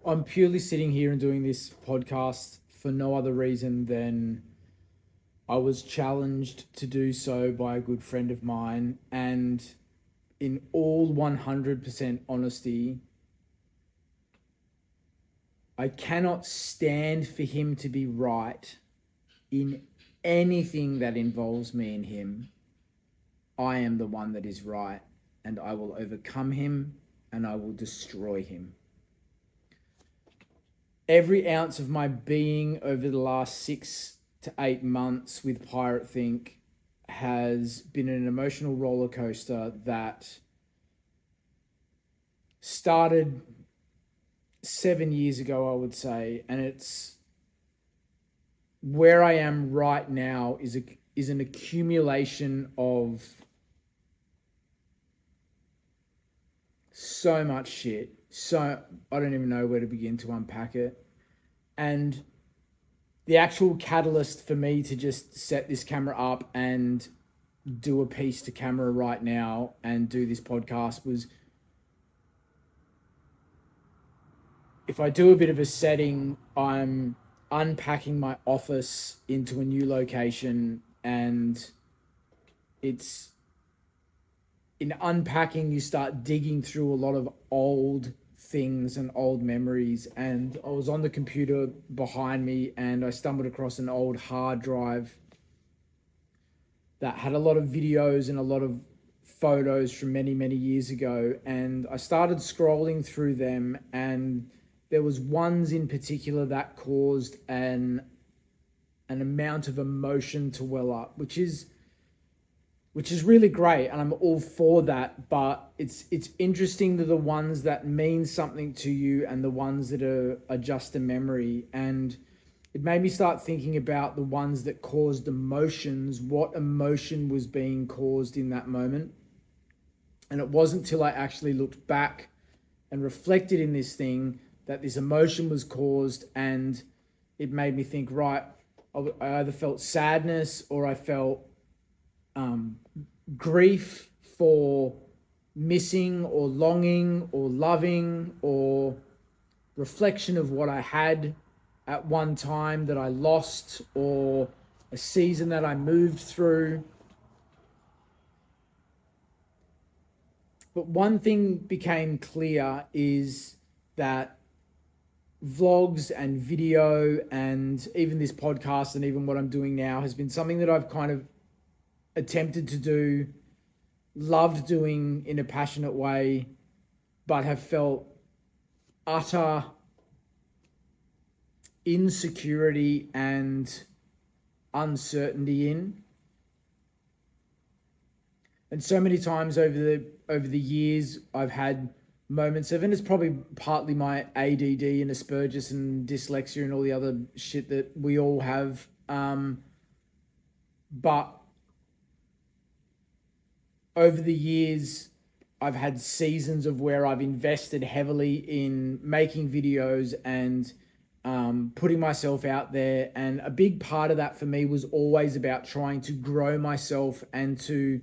I'm purely sitting here and doing this podcast for no other reason than I was challenged to do so by a good friend of mine. And in all 100% honesty, I cannot stand for him to be right in anything that involves me and him. I am the one that is right, and I will overcome him and I will destroy him. Every ounce of my being over the last 6 to 8 months with Pirate Think has been an emotional roller coaster that started 7 years ago, I would say, and it's where I am right now is an accumulation of so much shit. So I don't even know where to begin to unpack it. And the actual catalyst for me to just set this camera up and do a piece to camera right now and do this podcast was, if I do a bit of a setting, I'm unpacking my office into a new location, and it's in unpacking, you start digging through a lot of old things and old memories. And I was on the computer behind me and I stumbled across an old hard drive that had a lot of videos and a lot of photos from many, many years ago. And I started scrolling through them, and there was ones in particular that caused an amount of emotion to well up, which is really great, and I'm all for that. But it's interesting that the ones that mean something to you and the ones that are just a memory. And it made me start thinking about the ones that caused emotions, what emotion was being caused in that moment. And it wasn't till I actually looked back and reflected in this thing that this emotion was caused, and it made me think, right, I either felt sadness or I felt grief for missing or longing or loving, or reflection of what I had at one time that I lost, or a season that I moved through. But one thing became clear is that vlogs and video and even this podcast and even what I'm doing now has been something that I've kind of attempted to do, loved doing in a passionate way, but have felt utter insecurity and uncertainty in. And so many times over the years, I've had moments of, and it's probably partly my ADD and Asperger's and dyslexia and all the other shit that we all have. But over the years, I've had seasons of where I've invested heavily in making videos and putting myself out there. And a big part of that for me was always about trying to grow myself and to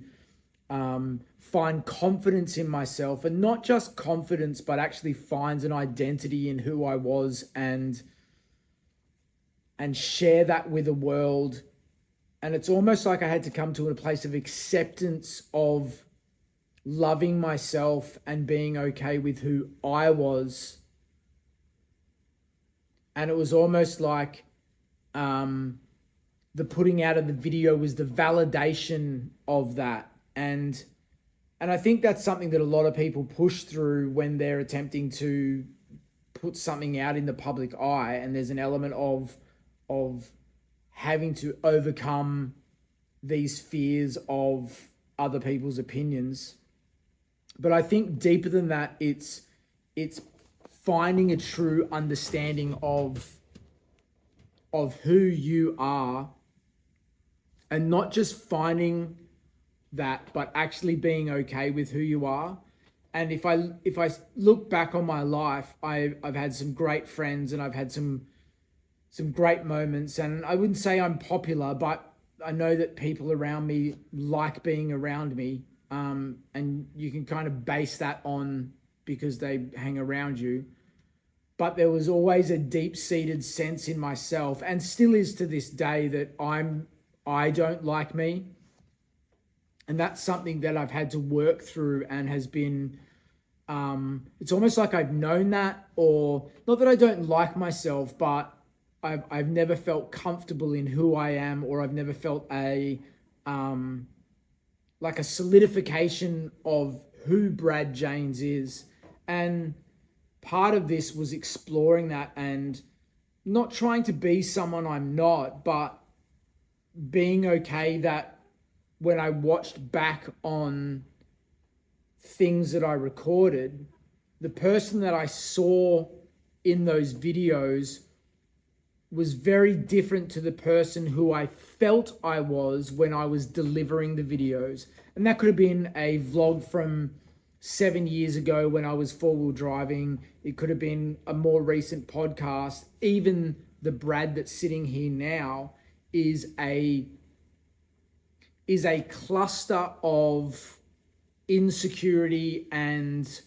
find confidence in myself, and not just confidence, but actually find an identity in who I was and share that with the world. And it's almost like I had to come to a place of acceptance of loving myself and being okay with who I was. And it was almost like the putting out of the video was the validation of that. And I think that's something that a lot of people push through when they're attempting to put something out in the public eye. And there's an element of having to overcome these fears of other people's opinions. But I think deeper than that, it's finding a true understanding of who you are, and not just finding that, but actually being okay with who you are. And if I look back on my life, I've had some great friends and I've had some great moments, and I wouldn't say I'm popular, but I know that people around me like being around me. And you can kind of base that on because they hang around you. but there was always a deep-seated sense in myself, and still is to this day, that I don't like me. And that's something that I've had to work through, and has been, it's almost like I've known that, or not that I don't like myself, but I've never felt comfortable in who I am, or I've never felt like a solidification of who Brad Janes is. And part of this was exploring that, and not trying to be someone I'm not, but being okay that when I watched back on things that I recorded, the person that I saw in those videos was very different to the person who I felt I was when I was delivering the videos. And that could have been a vlog from 7 years ago when I was four-wheel driving. It could have been a more recent podcast. Even the Brad that's sitting here now is a cluster of insecurity and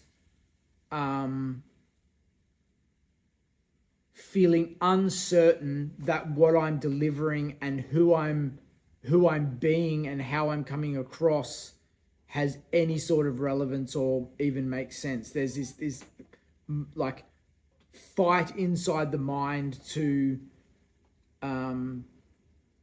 feeling uncertain that what I'm delivering and who I'm being and how I'm coming across has any sort of relevance or even makes sense. There's this like fight inside the mind to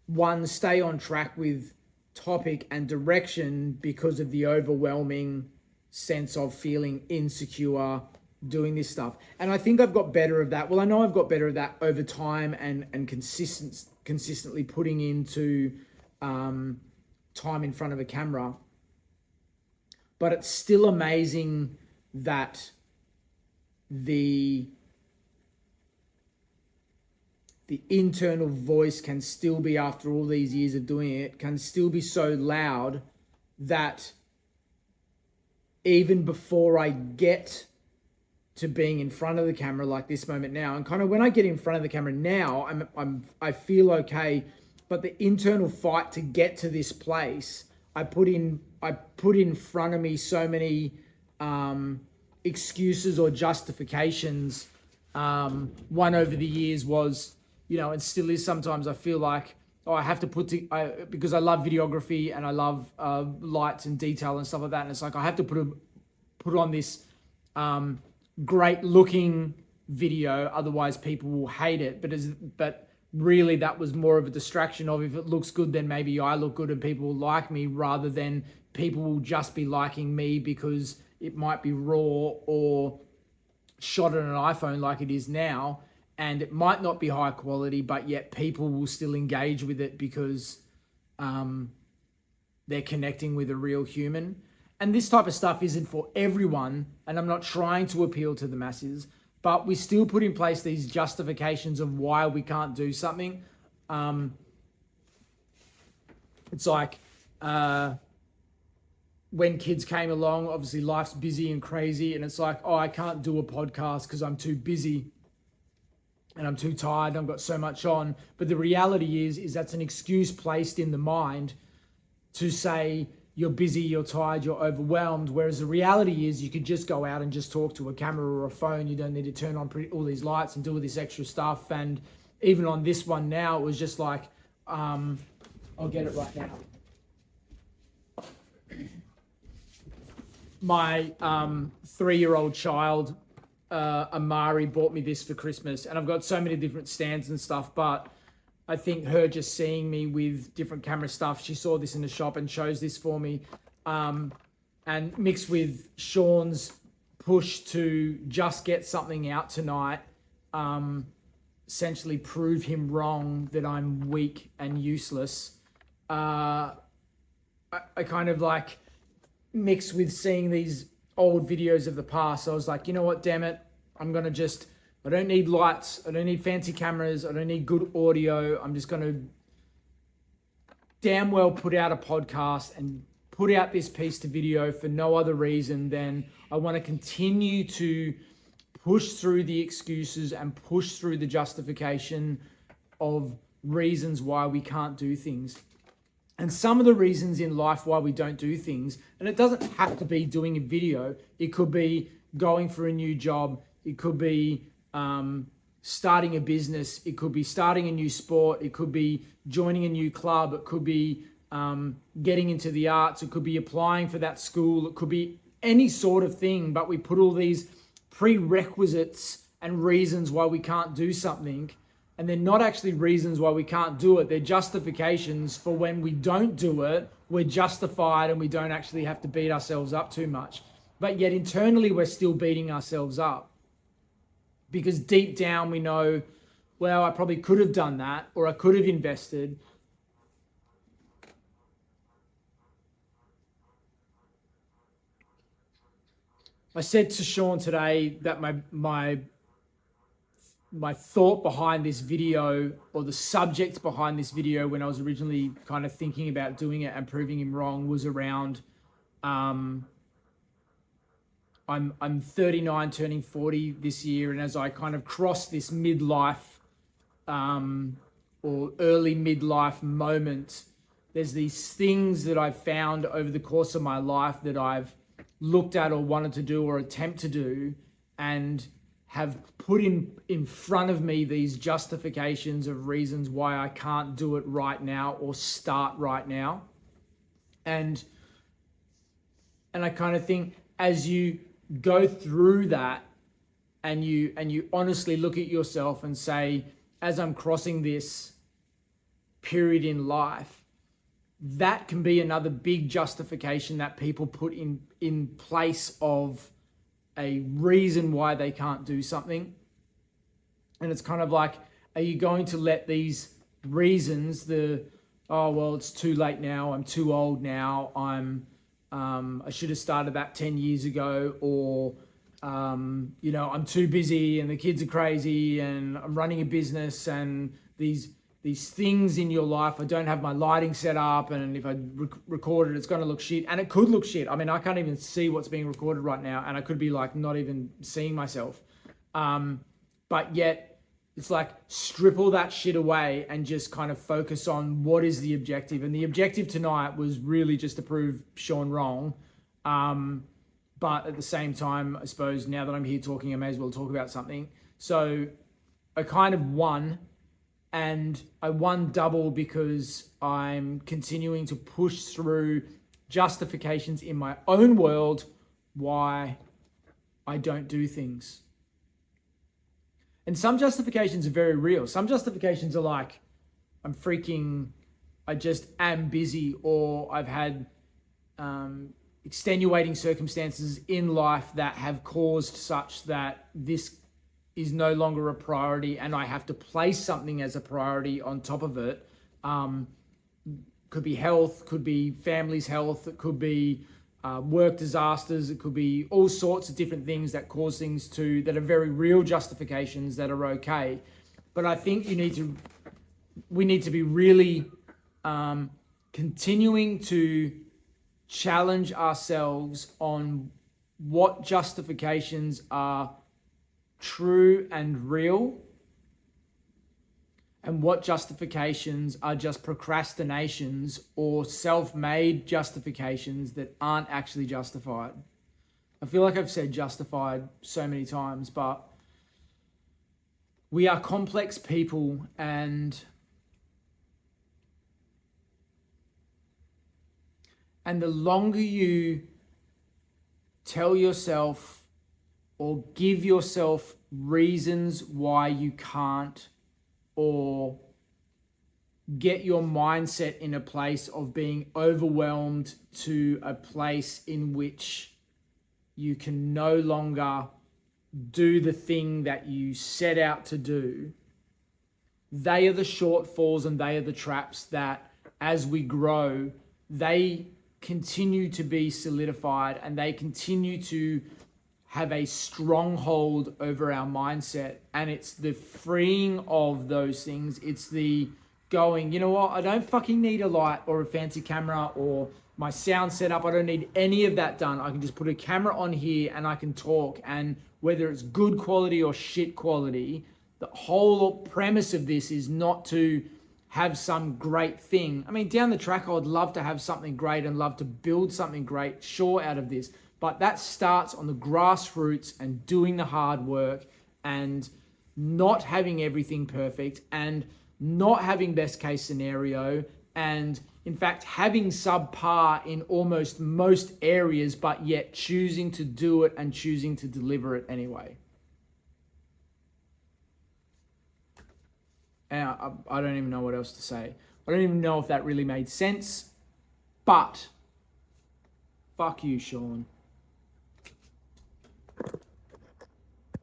one, stay on track with topic and direction because of the overwhelming sense of feeling insecure doing this stuff. And I think I've got better of that. Well, I know I've got better of that over time, and consistently putting into time in front of a camera. But it's still amazing that the internal voice can still be, after all these years of doing it, can still be so loud that even before I get to being in front of the camera, like this moment now, and kind of when I get in front of the camera now, I feel okay, but the internal fight to get to this place, I put in front of me so many excuses or justifications. One over the years was, and still is sometimes, I feel like, I have to because I love videography and I love lights and detail and stuff like that, and it's like I have to put on this great looking video, otherwise people will hate it. But really that was more of a distraction of, if it looks good, then maybe I look good and people will like me, rather than people will just be liking me because it might be raw or shot on an iPhone like it is now, and it might not be high quality, but yet people will still engage with it because they're connecting with a real human. And this type of stuff isn't for everyone, and I'm not trying to appeal to the masses, but we still put in place these justifications of why we can't do something. It's like when kids came along, obviously life's busy and crazy, and it's like, I can't do a podcast because I'm too busy and I'm too tired, I've got so much on. But the reality is that's an excuse placed in the mind to say, you're busy, you're tired, you're overwhelmed. Whereas the reality is you could just go out and just talk to a camera or a phone. You don't need to turn on all these lights and do all this extra stuff. And even on this one now, it was just like, I'll get it right now. My 3-year-old child, Amari, bought me this for Christmas. And I've got so many different stands and stuff, but I think her just seeing me with different camera stuff, she saw this in the shop and chose this for me. And mixed with Sean's push to just get something out tonight, essentially prove him wrong that I'm weak and useless. I kind of like mixed with seeing these old videos of the past. I was like, you know what, damn it. I don't need lights. I don't need fancy cameras. I don't need good audio. I'm just going to damn well put out a podcast and put out this piece to video for no other reason than I want to continue to push through the excuses and push through the justification of reasons why we can't do things. And some of the reasons in life why we don't do things, and it doesn't have to be doing a video. It could be going for a new job. It could be starting a business. It could be starting a new sport. It could be joining a new club. It could be getting into the arts. It could be applying for that school. It could be any sort of thing, but we put all these prerequisites and reasons why we can't do something, and they're not actually reasons why we can't do it. They're justifications for when we don't do it, we're justified and we don't actually have to beat ourselves up too much. But yet internally, we're still beating ourselves up because deep down we know, well, I probably could have done that, or I could have invested. I said to Sean today that my thought behind this video, or the subject behind this video when I was originally kind of thinking about doing it and proving him wrong, was around I'm 39 turning 40 this year, and as I kind of cross this midlife or early midlife moment, there's these things that I've found over the course of my life that I've looked at or wanted to do or attempt to do, and have put in front of me these justifications of reasons why I can't do it right now or start right now. And I kind of think, as you go through that and you honestly look at yourself and say, as I'm crossing this period in life, that can be another big justification that people put in place of a reason why they can't do something. And it's kind of like, are you going to let these reasons, oh, well, it's too late now, I'm too old now, I should have started that 10 years ago, or, I'm too busy and the kids are crazy and I'm running a business, and these things in your life, I don't have my lighting set up, and if I record it, it's going to look shit. And it could look shit. I mean, I can't even see what's being recorded right now, and I could be like not even seeing myself. But yet it's like, strip all that shit away and just kind of focus on what is the objective. And the objective tonight was really just to prove Sean wrong. But at the same time, I suppose now that I'm here talking, I may as well talk about something. So I kind of won. And I won double because I'm continuing to push through justifications in my own world why I don't do things. And some justifications are very real. Some justifications are like, I just am busy, or I've had extenuating circumstances in life that have caused such that this is no longer a priority, and I have to place something as a priority on top of it. Could be health, could be family's health, it could be work disasters, it could be all sorts of different things that cause things that are very real justifications that are okay. But I think we need to be really continuing to challenge ourselves on what justifications are true and real, and what justifications are just procrastinations or self-made justifications that aren't actually justified. I feel like I've said justified so many times, but we are complex people, and the longer you tell yourself or give yourself reasons why you can't, or get your mindset in a place of being overwhelmed to a place in which you can no longer do the thing that you set out to do, they are the shortfalls and they are the traps that, as we grow, they continue to be solidified and they continue to have a stronghold over our mindset. And it's the freeing of those things. It's the going, you know what? I don't fucking need a light or a fancy camera or my sound setup. I don't need any of that done. I can just put a camera on here and I can talk. And whether it's good quality or shit quality, the whole premise of this is not to have some great thing. I mean, down the track, I would love to have something great and love to build something great, sure, out of this. But that starts on the grassroots and doing the hard work and not having everything perfect and not having best case scenario, and in fact having subpar in almost most areas, but yet choosing to do it and choosing to deliver it anyway. And I don't even know what else to say. I don't even know if that really made sense, but fuck you, Sean.